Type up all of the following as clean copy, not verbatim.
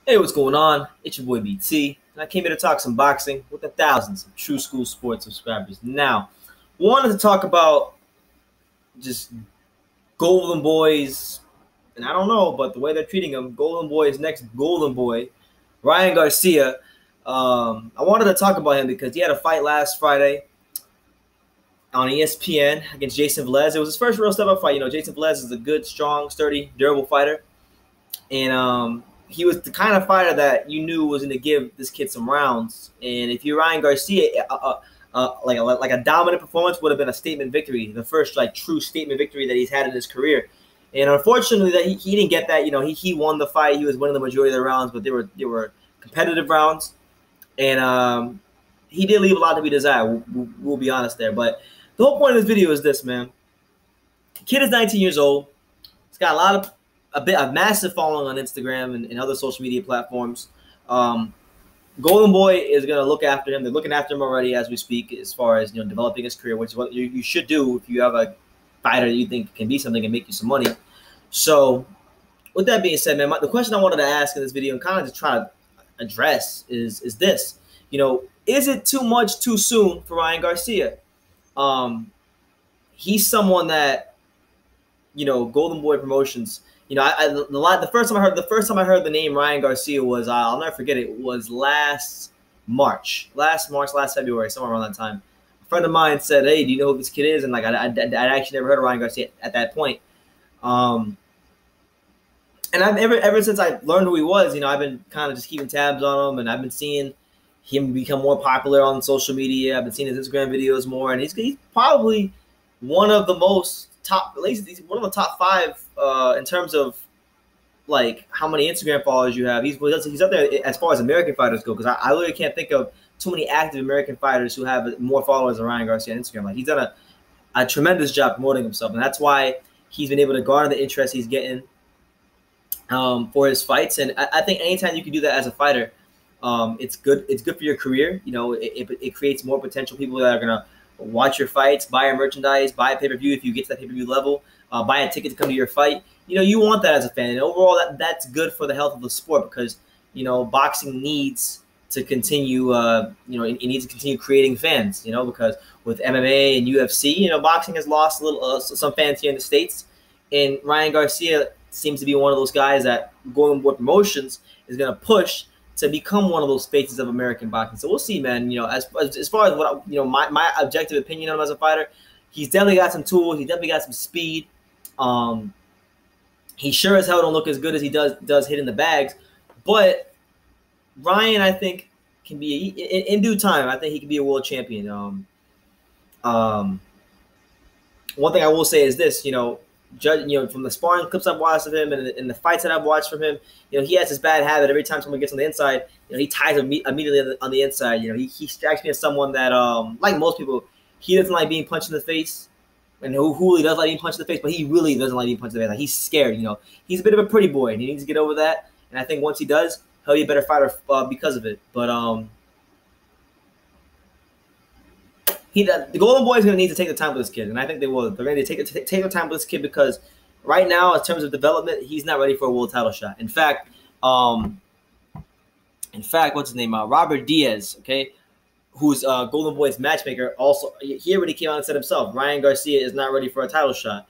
Hey, what's going on? It's your boy BT, and I came here to talk some boxing with the thousands of True School Sports subscribers. Now, wanted to talk about just Golden Boys, and I don't know, but the way they're treating him, Golden Boy's next Golden Boy, Ryan Garcia. I wanted to talk about him because he had a fight last Friday on ESPN against Jason Velez. It was his first real step-up fight. You know, Jason Velez is a good, strong, sturdy, durable fighter, and he was the kind of fighter that you knew was going to give this kid some rounds. And if you're Ryan Garcia, like a dominant performance would have been a statement victory, the first true statement victory that he's had in his career. And unfortunately, that he didn't get that. You know, he won the fight. He was winning the majority of the rounds, but they were competitive rounds, and he did leave a lot to be desired. We'll be honest there. But the whole point of this video is this, man. The kid is 19 years old. He's got a massive following on Instagram and other social media platforms. Golden Boy is going to look after him. They're looking after him already as we speak, as far as developing his career, which is what you should do if you have a fighter that you think can be something and make you some money. So, with that being said, man, the question I wanted to ask in this video and kind of just try to address is this: is it too much too soon for Ryan Garcia? He's someone that Golden Boy Promotions. The first time I heard the name Ryan Garcia was, I'll never forget it, was last February, somewhere around that time. A friend of mine said, "Hey, do you know who this kid is?" And I'd actually never heard of Ryan Garcia at that point. And I've ever since I learned who he was, I've been kind of just keeping tabs on him, and I've been seeing him become more popular on social media. I've been seeing his Instagram videos more, and he's probably one of the he's one of the top 5 in terms of how many Instagram followers you have. He's up there as far as American fighters go, because I literally can't think of too many active American fighters who have more followers than Ryan Garcia on Instagram. He's done a tremendous job promoting himself, and that's why he's been able to garner the interest he's getting for his fights. And I think anytime you can do that as a fighter, it's good. It's good for your career. It creates more potential people that are gonna watch your fights, buy your merchandise, buy a pay-per-view if you get to that pay-per-view level, buy a ticket to come to your fight. You want that as a fan. And overall, that's good for the health of the sport, because, boxing needs to continue, it needs to continue creating fans, because with MMA and UFC, boxing has lost a little some fans here in the States. And Ryan Garcia seems to be one of those guys that Golden Boy Promotions is going to push to become one of those faces of American boxing. So we'll see, man. As far as what my objective opinion on him as a fighter, he's definitely got some tools. He definitely got some speed. He sure as hell don't look as good as he does hitting the bags. But Ryan, I think, can be in due time. I think he can be a world champion. One thing I will say is this: from the sparring clips I've watched of him and the fights that I've watched from him, he has this bad habit. Every time someone gets on the inside, he ties immediately on the inside. He strikes me as someone that, like most people, he doesn't like being punched in the face, and who does like being punched in the face, but he really doesn't like being punched in the face. He's scared. He's a bit of a pretty boy, and he needs to get over that. And I think once he does, he'll be a better fighter because of it. But the Golden Boy is going to need to take the time with this kid, and I think they will. They're going to take the time with this kid, because right now, in terms of development, he's not ready for a world title shot. In fact, what's his name? Robert Diaz, okay, who's Golden Boy's matchmaker. Also, he already came out and said himself, Ryan Garcia is not ready for a title shot.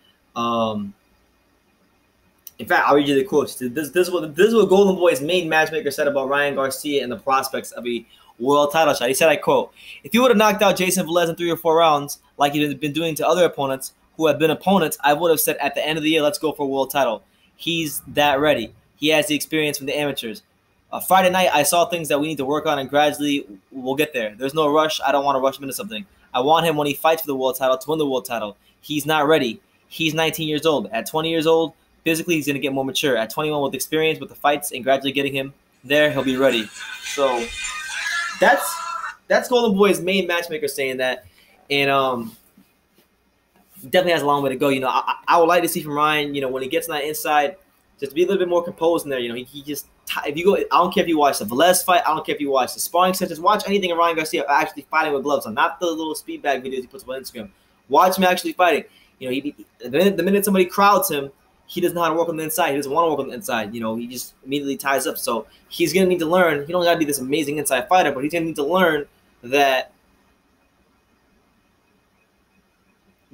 In fact, I'll read you the quotes. This is what Golden Boy's main matchmaker said about Ryan Garcia and the prospects of a world title shot. He said, I quote, "If he would have knocked out Jason Velez in 3 or 4 rounds, like he's been doing to other opponents who have been opponents, I would have said at the end of the year, let's go for a world title. He's that ready. He has the experience from the amateurs. Friday night, I saw things that we need to work on, and gradually we'll get there. There's no rush. I don't want to rush him into something. I want him, when he fights for the world title, to win the world title. He's not ready. He's 19 years old. At 20 years old, physically, he's going to get more mature. At 21, with experience, with the fights, and gradually getting him there, he'll be ready." So that's Golden Boy's main matchmaker saying that. And definitely has a long way to go. I would like to see from Ryan, when he gets on that inside, just be a little bit more composed in there. He just, if you go, I don't care if you watch the Velez fight, I don't care if you watch the sparring sessions, watch anything of Ryan Garcia actually fighting with gloves on, not the little speed bag videos he puts up on Instagram. Watch him actually fighting. The minute somebody crowds him, he doesn't know how to work on the inside. He doesn't want to work on the inside. He just immediately ties up. So he's going to need to learn. He don't got to be this amazing inside fighter, but he's going to need to learn that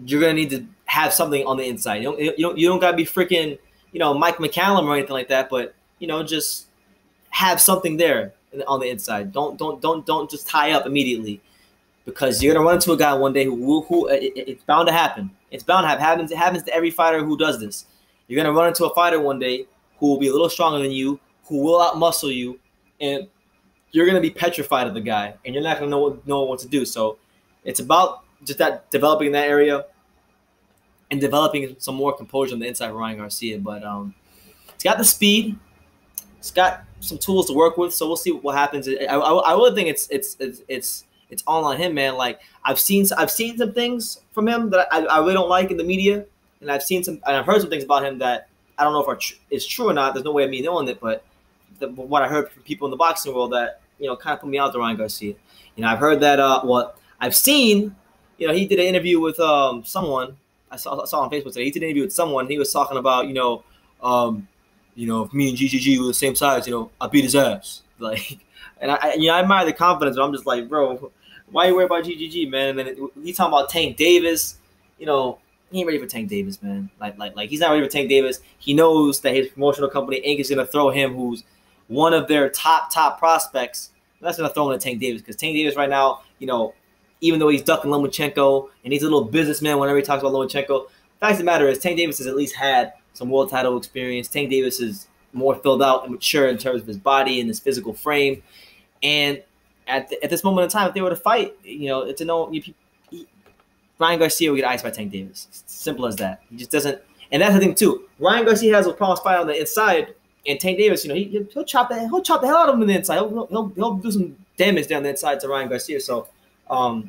you're going to need to have something on the inside. You don't got to be freaking, Mike McCallum or anything like that, but, just have something there on the inside. Don't just tie up immediately, because you're going to run into a guy one day who it's bound to happen. It's bound to happen. It happens to every fighter who does this. You're going to run into a fighter one day who will be a little stronger than you, who will outmuscle you, and you're going to be petrified of the guy, and you're not going to know what to do. So it's about just developing that area and developing some more composure on the inside of Ryan Garcia. But it's got the speed. It's got some tools to work with, so we'll see what happens. I really think it's all on him, man. Like I've seen some things from him that I really don't like in the media, and I've heard some things about him that I don't know if it's true or not. There's no way of me knowing it, but what I heard from people in the boxing world that kind of put me out to Ryan Garcia. I've heard that I've seen. He did an interview with someone I saw on Facebook today. He did an interview with someone. He was talking about if me and GGG were the same size, I beat his ass. Like, and I admire the confidence, but I'm just like, bro, why are you worried about GGG, man? And then he's talking about Tank Davis. He ain't ready for Tank Davis, man. Like he's not ready for Tank Davis. He knows that his promotional company Inc. is gonna throw him, who's one of their top prospects. That's gonna throw him to Tank Davis, because Tank Davis right now, even though he's ducking Lomachenko and he's a little businessman whenever he talks about Lomachenko, the fact of the matter is Tank Davis has at least had some world title experience. Tank Davis is more filled out and mature in terms of his body and his physical frame. And at this moment in time, if they were to fight, it's a no. Ryan Garcia will get iced by Tank Davis. It's simple as that. He just doesn't. And that's the thing too. Ryan Garcia has a problems fighting on the inside, and Tank Davis, he'll chop the hell out of him on the inside. He'll do some damage down the inside to Ryan Garcia. So, not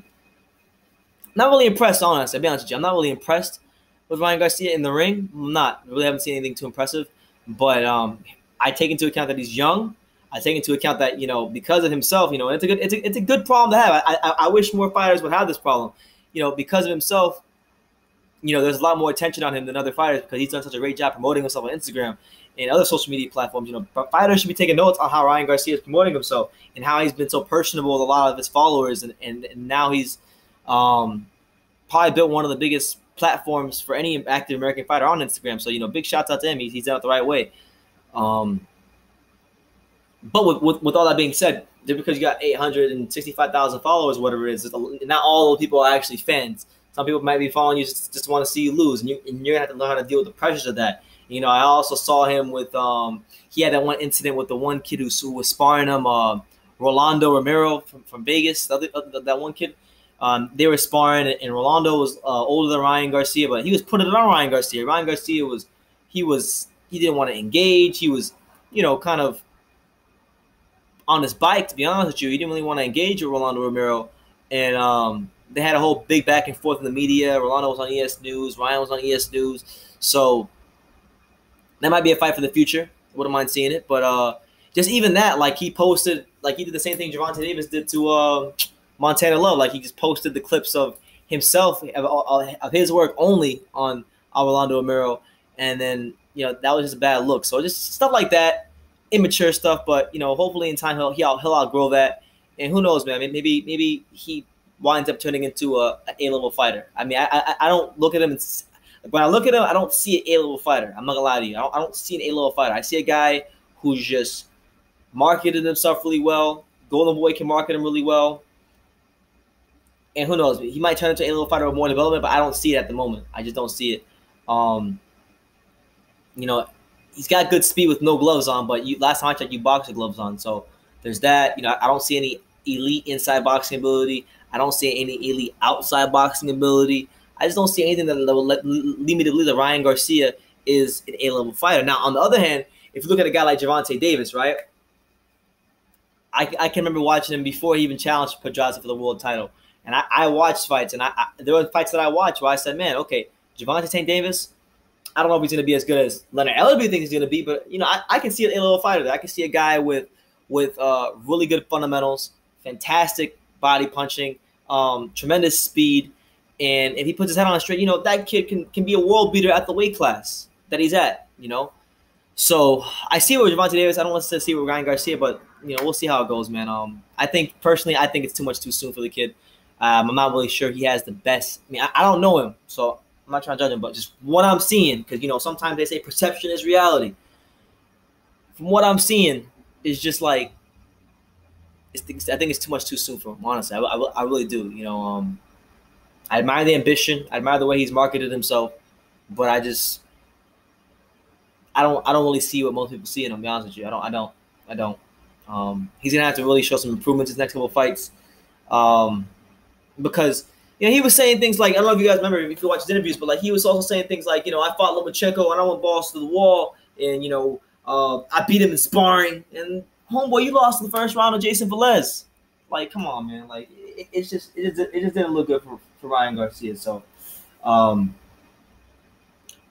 really impressed, honestly. I'll be honest with you. I'm not really impressed with Ryan Garcia in the ring. I'm not. I really haven't seen anything too impressive. But I take into account that he's young. I take into account that because of himself, it's a good problem to have. I wish more fighters would have this problem. Because of himself, there's a lot more attention on him than other fighters, because he's done such a great job promoting himself on Instagram and other social media platforms. But fighters should be taking notes on how Ryan Garcia is promoting himself and how he's been so personable with a lot of his followers, and now he's probably built one of the biggest platforms for any active American fighter on Instagram. So big shouts out to him. He's done it the right way. But with all that being said, just because you got 865,000 followers, whatever it is, not all those people are actually fans. Some people might be following you just want to see you lose, and you're gonna have to learn how to deal with the pressures of that. I also saw him with he had that one incident with the one kid who was sparring him, Rolando Romero from Vegas. That one kid, they were sparring, and Rolando was older than Ryan Garcia, but he was putting it on Ryan Garcia. Ryan Garcia he didn't want to engage. He was kind of on his bike, to be honest with you. He didn't really want to engage with Rolando Romero, and they had a whole big back and forth in the media. Rolando was on ES News, Ryan was on ES News, so that might be a fight for the future. Wouldn't mind seeing it, but just even that, like he posted, like he did the same thing Gervonta Davis did to Montana Love. Like he just posted the clips of himself, of his work only on Rolando Romero, and then that was just a bad look. So just stuff like that. Immature stuff, but hopefully in time he'll outgrow that, and who knows, man? Maybe he winds up turning into a A-level fighter. I mean, I don't look at him when I look at him, I don't see an A-level fighter. I'm not gonna lie to you. I don't see an A-level fighter. I see a guy who's just marketed himself really well. Golden Boy can market him really well, and who knows? He might turn into an A-level fighter with more development, but I don't see it at the moment. I just don't see it. He's got good speed with no gloves on, but last time I checked, you box with gloves on. So there's that. I don't see any elite inside boxing ability. I don't see any elite outside boxing ability. I just don't see anything that will lead me to believe that Ryan Garcia is an A-level fighter. Now, on the other hand, if you look at a guy like Gervonta Davis, right? I can remember watching him before he even challenged Pedraza for the world title. And I watched fights, and there were fights that I watched where I said, man, okay, Gervonta Tank Davis, I don't know if he's going to be as good as Leonard Ellerbe thinks he's going to be, but I can see an A-level fighter there. I can see a guy with really good fundamentals, fantastic body punching, tremendous speed, and if he puts his head on straight, that kid can be a world beater at the weight class. that he's at, So I see where Gervonta Davis. I don't want to see where Ryan Garcia, but we'll see how it goes, man. I think it's too soon for the kid. I'm not really sure he has the best. I mean, I don't know him, so I'm not trying to judge him, but just what I'm seeing, because sometimes they say perception is reality. From what I'm seeing, is just like I think it's too soon for him. Honestly, I really do. I admire the ambition. I admire the way he's marketed himself, but I don't really see what most people see in him. To be honest with you, I don't. He's gonna have to really show some improvements his next couple of fights, because he was saying things like, I don't know if you guys remember if you watch his interviews, but like he was also saying things like, I fought Lomachenko and I went balls to the wall, and I beat him in sparring, and homeboy, you lost in the first round of Jason Velez. Like, come on, man. Like it just didn't look good for Ryan Garcia. So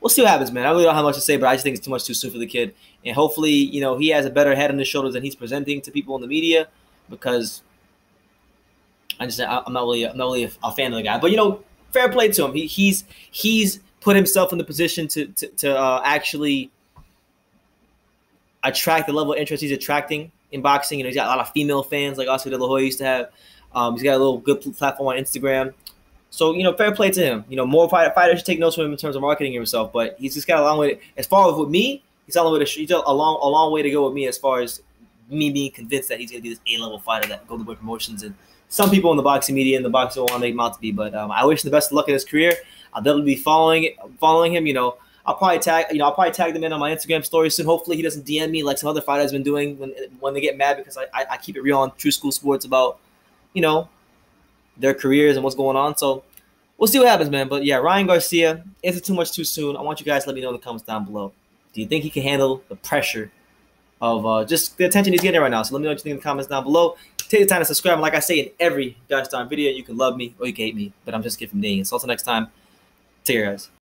we'll see what happens, man. I really don't have much to say, but I just think it's too soon for the kid. And hopefully, he has a better head on his shoulders than he's presenting to people in the media, because I'm not really a fan of the guy. But fair play to him. He's put himself in the position to actually attract the level of interest he's attracting in boxing. He's got a lot of female fans like Oscar De La Hoya used to have. He's got a little good platform on Instagram. So, fair play to him. More fighters should take notes from him in terms of marketing himself. But he's just got a long way. As far as with me, he's a long way to go with me as far as me being convinced that he's going to be this A-level fighter that Golden Boy Promotions and some people in the boxing media and the boxing want to make him out to be. But I wish him the best of luck in his career. I'll definitely be following him. I'll probably tag them in on my Instagram story soon. Hopefully he doesn't DM me like some other fighters have been doing when they get mad, because I keep it real on True School Sports about their careers and what's going on. So we'll see what happens, man. But yeah, Ryan Garcia, is it too soon? I want you guys to let me know in the comments down below. Do you think he can handle the pressure of just the attention he's getting right now? So let me know what you think in the comments down below. Take the time to subscribe. And like I say in every gosh darn video, you can love me or you can hate me, but I'm just kidding from me. So until next time, take care, guys.